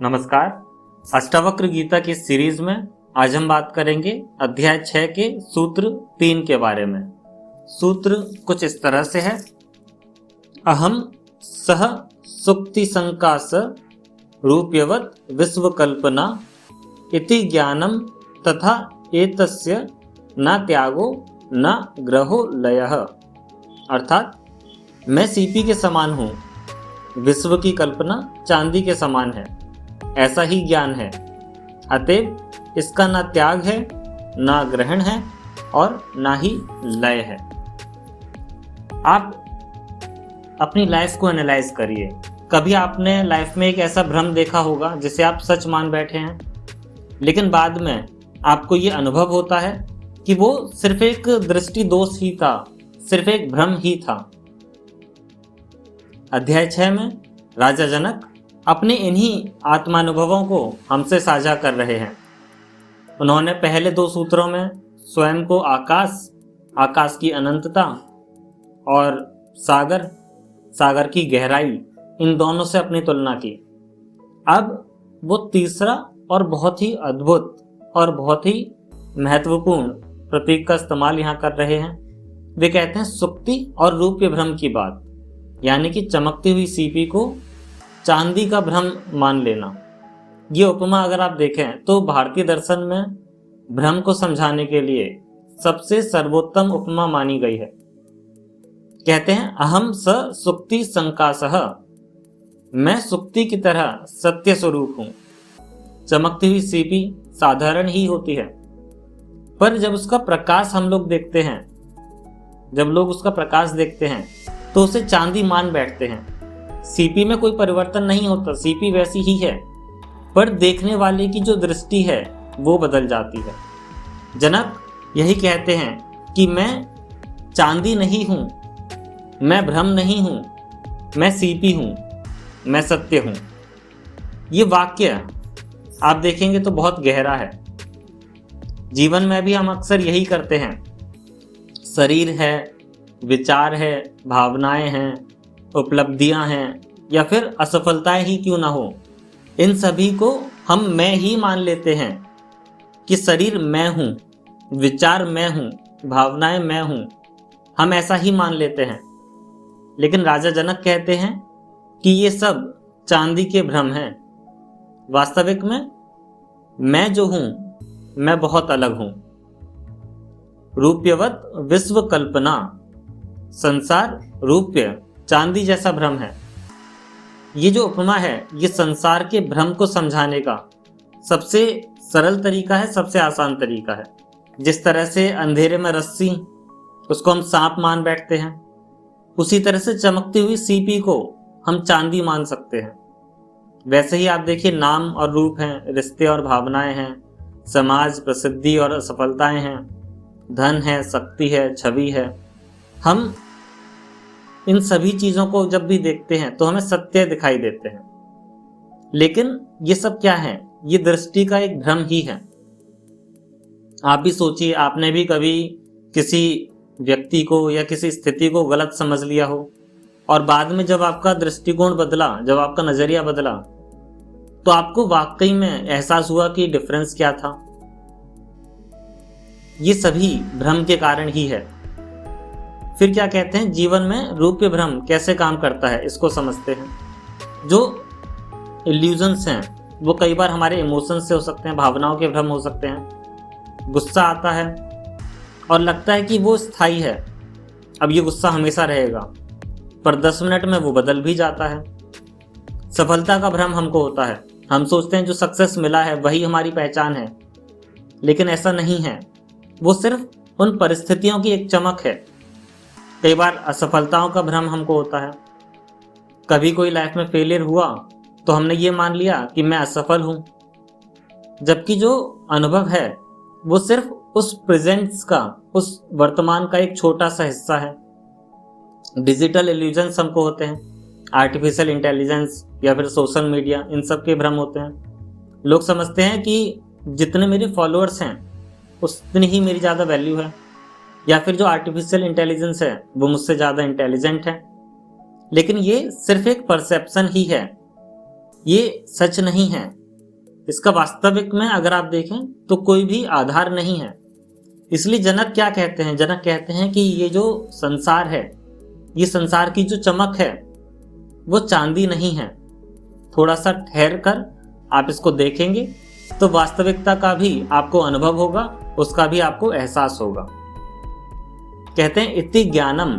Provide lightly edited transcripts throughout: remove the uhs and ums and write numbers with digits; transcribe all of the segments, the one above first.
नमस्कार। अष्टावक्र गीता की सीरीज में आज हम बात करेंगे अध्याय 6 के सूत्र 3 के बारे में। सूत्र कुछ इस तरह से है। अहम सह सुक्ति संकास रूप्यवत विश्वकल्पना इति ज्ञानम तथा एतस्य न त्यागो न ग्रहो लयः। अर्थात मैं सीपी के समान हूँ, विश्व की कल्पना चांदी के समान है, ऐसा ही ज्ञान है। अतएव इसका ना त्याग है, ना ग्रहण है और ना ही लय है। आप अपनी लाइफ को एनालाइज करिए। कभी आपने लाइफ में एक ऐसा भ्रम देखा होगा जिसे आप सच मान बैठे हैं, लेकिन बाद में आपको ये अनुभव होता है कि वो सिर्फ एक दृष्टि दोष ही था, सिर्फ एक भ्रम ही था। अध्याय 6 में राजा जनक अपने इन्हीं आत्मानुभवों को हमसे साझा कर रहे हैं। उन्होंने पहले 2 सूत्रों में स्वयं को आकाश की अनंतता और सागर की गहराई, इन दोनों से अपनी तुलना की। अब वो तीसरा और बहुत ही अद्भुत और बहुत ही महत्वपूर्ण प्रतीक का इस्तेमाल यहाँ कर रहे हैं। वे कहते हैं सुक्ति और रूप्य भ्रम की बात, यानी कि चमकती हुई सीपी को चांदी का भ्रम मान लेना। ये उपमा अगर आप देखें तो भारतीय दर्शन में भ्रम को समझाने के लिए सबसे सर्वोत्तम उपमा मानी गई है। कहते हैं अहम स सुक्ति संकासः, मैं सुक्ति की तरह सत्य स्वरूप हूं। चमकती हुई सीपी साधारण ही होती है, पर जब उसका प्रकाश हम लोग देखते हैं, जब लोग उसका प्रकाश देखते हैं तो उसे चांदी मान बैठते हैं। सीपी में कोई परिवर्तन नहीं होता, सीपी वैसी ही है, पर देखने वाले की जो दृष्टि है वो बदल जाती है। जनक यही कहते हैं कि मैं चांदी नहीं हूं, मैं भ्रम नहीं हूं, मैं सीपी हूं, मैं सत्य हूं। ये वाक्य आप देखेंगे तो बहुत गहरा है। जीवन में भी हम अक्सर यही करते हैं। शरीर है, विचार है, भावनाएं हैं, उपलब्धियां हैं या फिर असफलताएं ही क्यों ना हो, इन सभी को हम मैं ही मान लेते हैं कि शरीर मैं हूं, विचार मैं हूं, भावनाएं मैं हूं। हम ऐसा ही मान लेते हैं। लेकिन राजा जनक कहते हैं कि ये सब चांदी के भ्रम हैं। वास्तविक में मैं जो हूं, मैं बहुत अलग हूं। रूप्यवत विश्व कल्पना, संसार रूप्य चांदी जैसा भ्रम है। ये जो उपमा है ये संसार के भ्रम को समझाने का सबसे सरल तरीका है, सबसे आसान तरीका है। जिस तरह से अंधेरे में रस्सी, उसको हम सांप मान बैठते हैं, उसी तरह से चमकती हुई सीपी को हम चांदी मान सकते हैं। वैसे ही आप देखिए, नाम और रूप हैं, रिश्ते और भावनाएं हैं, समाज, प्रसिद्धि और असफलताएं हैं, धन है, शक्ति है, छवि है। हम इन सभी चीजों को जब भी देखते हैं तो हमें सत्य दिखाई देते हैं। लेकिन ये सब क्या है? ये दृष्टि का एक भ्रम ही है। आप भी सोचिए, आपने भी कभी किसी व्यक्ति को या किसी स्थिति को गलत समझ लिया हो और बाद में जब आपका दृष्टिकोण बदला, जब आपका नजरिया बदला, तो आपको वाकई में एहसास हुआ कि डिफरेंस क्या था। ये सभी भ्रम के कारण ही है। फिर क्या कहते हैं, जीवन में रूप्य भ्रम कैसे काम करता है इसको समझते हैं। जो इल्यूजन्स हैं वो कई बार हमारे इमोशंस से हो सकते हैं, भावनाओं के भ्रम हो सकते हैं। गुस्सा आता है और लगता है कि वो स्थायी है, अब ये गुस्सा हमेशा रहेगा, पर 10 मिनट में वो बदल भी जाता है। सफलता का भ्रम हमको होता है, हम सोचते हैं जो सक्सेस मिला है वही हमारी पहचान है, लेकिन ऐसा नहीं है। वो सिर्फ उन परिस्थितियों की एक चमक है। कई बार असफलताओं का भ्रम हमको होता है। कभी कोई लाइफ में फेलियर हुआ तो हमने ये मान लिया कि मैं असफल हूं, जबकि जो अनुभव है वो सिर्फ उस प्रेजेंट्स का, उस वर्तमान का एक छोटा सा हिस्सा है। डिजिटल इल्यूजन्स हमको होते हैं, आर्टिफिशियल इंटेलिजेंस या फिर सोशल मीडिया, इन सब के भ्रम होते हैं। लोग समझते हैं कि जितने मेरे फॉलोअर्स हैं उतनी ही मेरी ज़्यादा वैल्यू है, या फिर जो आर्टिफिशियल इंटेलिजेंस है वो मुझसे ज़्यादा इंटेलिजेंट है। लेकिन ये सिर्फ एक परसेप्शन ही है। ये सच नहीं है। इसका वास्तविक में अगर आप देखें तो कोई भी आधार नहीं है। इसलिए जनक क्या कहते हैं? जनक कहते हैं कि ये जो संसार है, ये संसार की जो चमक है वो चांदी नहीं है। थोड़ा सा ठहर कर आप इसको देखेंगे तो वास्तविकता का भी आपको अनुभव होगा, उसका भी आपको एहसास होगा। कहते हैं इति ज्ञानम,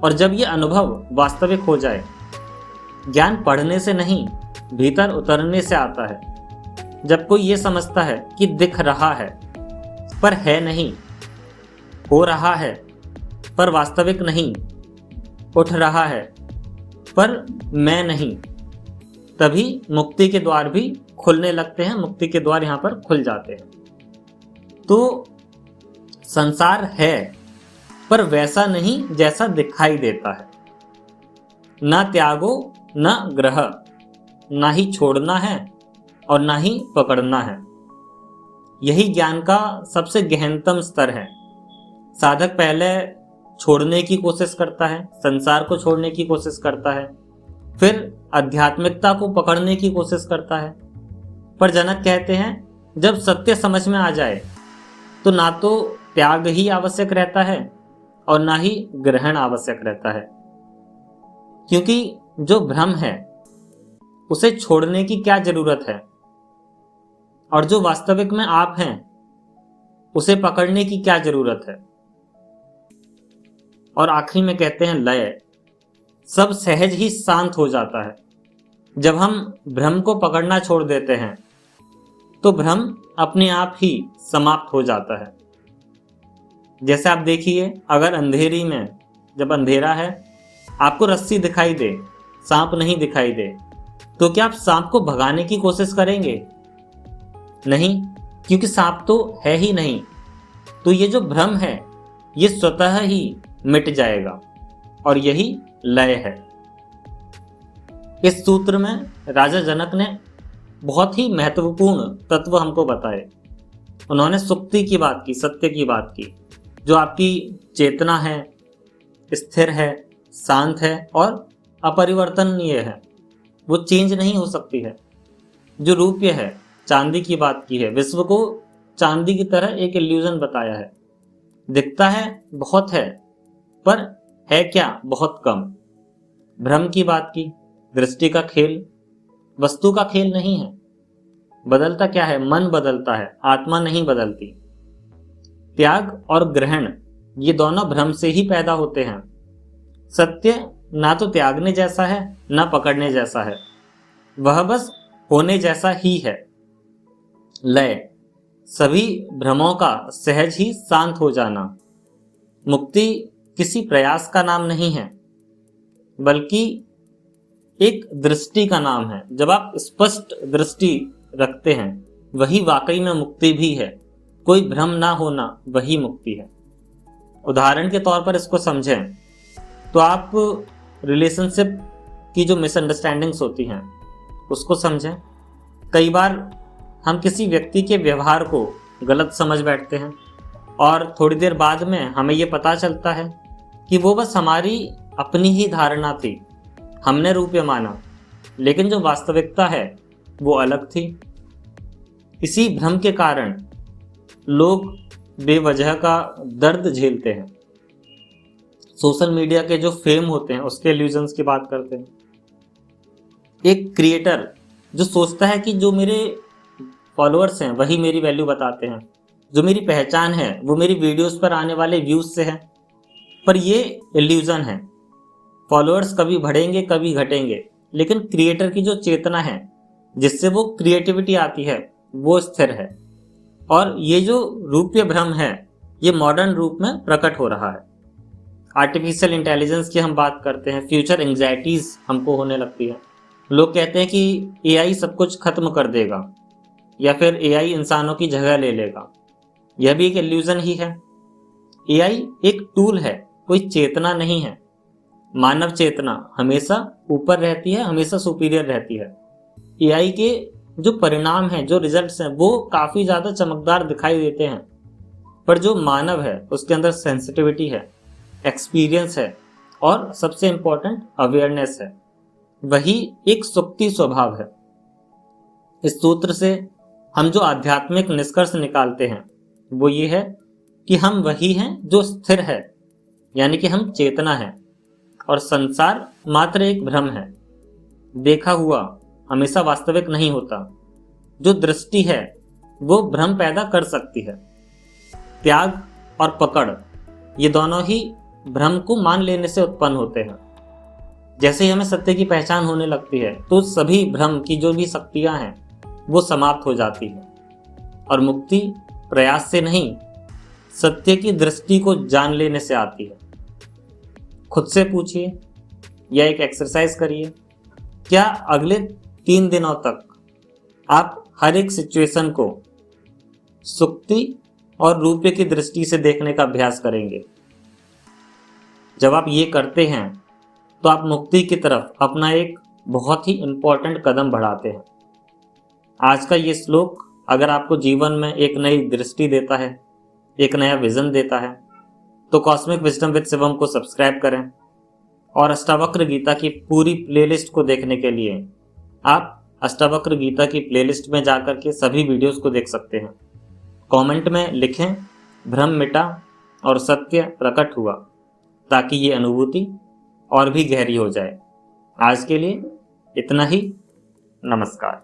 और जब ये अनुभव वास्तविक हो जाए, ज्ञान पढ़ने से नहीं भीतर उतरने से आता है। जब कोई ये समझता है कि दिख रहा है पर है नहीं, हो रहा है पर वास्तविक नहीं, उठ रहा है पर मैं नहीं, तभी मुक्ति के द्वार भी खुलने लगते हैं। मुक्ति के द्वार यहाँ पर खुल जाते हैं। तो संसार है पर वैसा नहीं जैसा दिखाई देता है। ना त्यागो न ग्रह, ना ही छोड़ना है और ना ही पकड़ना है। यही ज्ञान का सबसे गहनतम स्तर है। साधक पहले छोड़ने की कोशिश करता है, संसार को छोड़ने की कोशिश करता है, फिर आध्यात्मिकता को पकड़ने की कोशिश करता है। पर जनक कहते हैं जब सत्य समझ में आ जाए तो ना तो त्याग ही आवश्यक रहता है और ना ही ग्रहण आवश्यक रहता है। क्योंकि जो भ्रम है उसे छोड़ने की क्या जरूरत है, और जो वास्तविक में आप हैं उसे पकड़ने की क्या जरूरत है। और आखिरी में कहते हैं लय, सब सहज ही शांत हो जाता है। जब हम भ्रम को पकड़ना छोड़ देते हैं तो भ्रम अपने आप ही समाप्त हो जाता है। जैसे आप देखिए, अगर अंधेरी में, जब अंधेरा है, आपको रस्सी दिखाई दे, सांप नहीं दिखाई दे, तो क्या आप सांप को भगाने की कोशिश करेंगे? नहीं, क्योंकि सांप तो है ही नहीं। तो ये जो भ्रम है ये स्वतः ही मिट जाएगा, और यही लय है। इस सूत्र में राजा जनक ने बहुत ही महत्वपूर्ण तत्व हमको बताए। उन्होंने सुक्ति की बात की, सत्य की बात की। जो आपकी चेतना है, स्थिर है, शांत है और अपरिवर्तनीय है, वो चेंज नहीं हो सकती है। जो रूप्य है, चांदी की बात की है। विश्व को चांदी की तरह एक इल्यूजन बताया है। दिखता है बहुत है, पर है क्या? बहुत कम। भ्रम की बात की, दृष्टि का खेल, वस्तु का खेल नहीं है। बदलता क्या है? मन बदलता है, आत्मा नहीं बदलती। त्याग और ग्रहण ये दोनों भ्रम से ही पैदा होते हैं। सत्य ना तो त्यागने जैसा है ना पकड़ने जैसा है, वह बस होने जैसा ही है। लय, सभी भ्रमों का सहज ही शांत हो जाना। मुक्ति किसी प्रयास का नाम नहीं है, बल्कि एक दृष्टि का नाम है। जब आप स्पष्ट दृष्टि रखते हैं, वही वाकई में मुक्ति भी है। कोई भ्रम ना होना वही मुक्ति है। उदाहरण के तौर पर इसको समझें तो आप रिलेशनशिप की जो मिसअंडरस्टैंडिंग्स होती हैं उसको समझें। कई बार हम किसी व्यक्ति के व्यवहार को गलत समझ बैठते हैं और थोड़ी देर बाद में हमें ये पता चलता है कि वो बस हमारी अपनी ही धारणा थी, हमने रूपे माना, लेकिन जो वास्तविकता है वो अलग थी। इसी भ्रम के कारण लोग बेवजह का दर्द झेलते हैं। सोशल मीडिया के जो फेम होते हैं उसके इल्यूजन्स की बात करते हैं। एक क्रिएटर जो सोचता है कि जो मेरे फॉलोअर्स हैं वही मेरी वैल्यू बताते हैं, जो मेरी पहचान है वो मेरी वीडियोस पर आने वाले व्यूज से है, पर ये इल्यूजन है। फॉलोअर्स कभी बढ़ेंगे कभी घटेंगे, लेकिन क्रिएटर की जो चेतना है जिससे वो क्रिएटिविटी आती है वो स्थिर है। और ये जो रूपीय भ्रम है ये मॉडर्न रूप में प्रकट हो रहा है। आर्टिफिशियल इंटेलिजेंस की हम बात करते हैं, फ्यूचर एंग्जाइटीज हमको होने लगती है। लोग कहते हैं कि एआई सब कुछ खत्म कर देगा या फिर एआई इंसानों की जगह ले लेगा। यह भी एक इल्यूजन ही है। एआई एक टूल है, कोई चेतना नहीं है। मानव चेतना हमेशा ऊपर रहती है, हमेशा सुपीरियर रहती है। एआई के जो परिणाम हैं, जो रिजल्ट्स हैं, वो काफी ज्यादा चमकदार दिखाई देते हैं, पर जो मानव है उसके अंदर सेंसिटिविटी है, एक्सपीरियंस है और सबसे इंपॉर्टेंट अवेयरनेस है। वही एक सुक्ति स्वभाव है। इस सूत्र से हम जो आध्यात्मिक निष्कर्ष निकालते हैं वो ये है कि हम वही हैं जो स्थिर है, यानी कि हम चेतना है, और संसार मात्र एक भ्रम है। देखा हुआ हमेशा वास्तविक नहीं होता। जो दृष्टि है वो भ्रम पैदा कर सकती है। त्याग और पकड़ ये दोनों ही भ्रम को मान लेने से उत्पन्न होते हैं। जैसे ही हमें सत्य की पहचान होने लगती है तो सभी भ्रम की जो भी शक्तियां हैं वो समाप्त हो जाती है, और मुक्ति प्रयास से नहीं, सत्य की दृष्टि को जान लेने से आती है। खुद से पूछिए या एक एक्सरसाइज करिए, क्या अगले 3 दिनों तक आप हर एक सिचुएशन को सुक्ति और रूपे की दृष्टि से देखने का अभ्यास करेंगे? जब आप ये करते हैं तो आप मुक्ति की तरफ अपना एक बहुत ही इंपॉर्टेंट कदम बढ़ाते हैं। आज का ये श्लोक अगर आपको जीवन में एक नई दृष्टि देता है, एक नया विजन देता है, तो कॉस्मिक विजडम विद शिवम को सब्सक्राइब करें, और अष्टावक्र गीता की पूरी प्लेलिस्ट को देखने के लिए आप अष्टावक्र गीता की प्लेलिस्ट में जाकर के सभी वीडियोस को देख सकते हैं। कमेंट में लिखें भ्रम मिटा और सत्य प्रकट हुआ, ताकि ये अनुभूति और भी गहरी हो जाए। आज के लिए इतना ही। नमस्कार।